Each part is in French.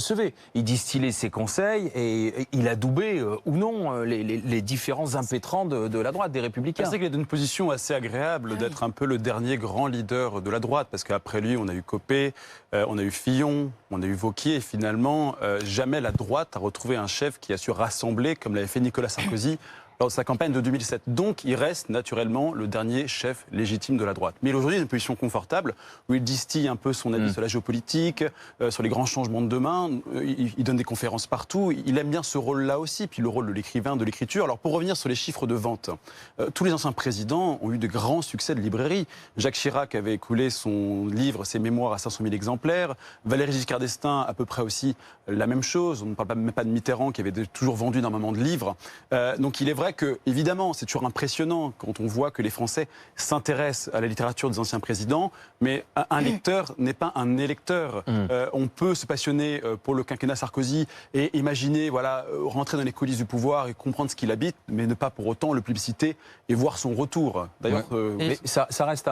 recevait. Il distillait ses conseils et il adoubait ou non les différents impétrants de la droite, des Républicains. C'est qu'il est dans une position assez agréable d'être un peu le dernier grand leader de la droite, parce qu'après lui, on a eu Copé, on a eu Fillon, on a eu Wauquiez, et finalement, jamais la droite a retrouvé un chef qui a su rassembler, comme l'avait fait Nicolas Sarkozy, lors de sa campagne de 2007. Donc, il reste naturellement le dernier chef légitime de la droite. Mais aujourd'hui, il a une position confortable où il distille un peu son avis sur la géopolitique, sur les grands changements de demain. Il donne des conférences partout. Il aime bien ce rôle-là aussi, puis le rôle de l'écrivain, de l'écriture. Alors, pour revenir sur les chiffres de vente, tous les anciens présidents ont eu de grands succès de librairie. Jacques Chirac avait écoulé son livre, ses mémoires à 500 000 exemplaires. Valéry Giscard d'Estaing, à peu près aussi la même chose. On ne parle même pas de Mitterrand, qui avait toujours vendu énormément de livres. Donc, il est vrai que, évidemment, c'est toujours impressionnant quand on voit que les Français s'intéressent à la littérature des anciens présidents, mais un lecteur n'est pas un électeur. On peut se passionner pour le quinquennat Sarkozy et imaginer, rentrer dans les coulisses du pouvoir et comprendre ce qu'il habite, mais ne pas pour autant le plébisciter et voir son retour. D'ailleurs, mais ça reste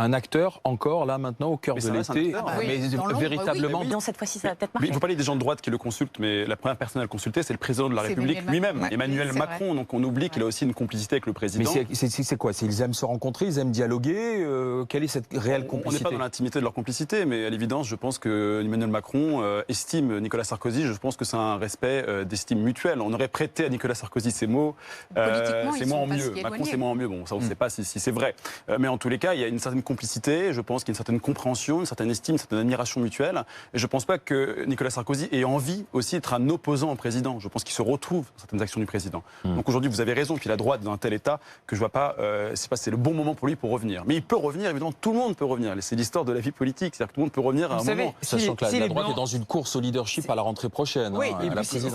un acteur encore là maintenant au cœur de l'été, mais véritablement. Non, cette fois-ci, ça va peut-être marcher. Vous parlez des gens de droite qui le consultent, mais la première personne à le consulter, c'est le président de la République lui-même, Emmanuel Macron. Donc on oublie qu'il a aussi une complicité avec le président. Mais c'est quoi? Ils aiment se rencontrer, ils aiment dialoguer. Quelle est cette réelle complicité? On n'est pas dans l'intimité de leur complicité, mais à l'évidence, je pense que Emmanuel Macron estime Nicolas Sarkozy. Je pense que c'est un respect d'estime mutuelle. On aurait prêté à Nicolas Sarkozy ces mots. C'est moins en mieux. Macron, c'est moins en mieux. Bon, ça, on ne sait pas si c'est vrai. Mais en tous les cas, il y a une certaine complicité, je pense qu'il y a une certaine compréhension, une certaine estime, une certaine admiration mutuelle. Et je ne pense pas que Nicolas Sarkozy ait envie aussi d'être un opposant au président. Je pense qu'il se retrouve dans certaines actions du président. Donc aujourd'hui, vous avez raison, puis la droite est dans un tel état que je ne vois pas, c'est le bon moment pour lui pour revenir. Mais il peut revenir, évidemment, tout le monde peut revenir. C'est l'histoire de la vie politique, c'est-à-dire que tout le monde peut revenir à un moment. Sachant que la droite est dans une course au leadership à la rentrée prochaine, à la présidence.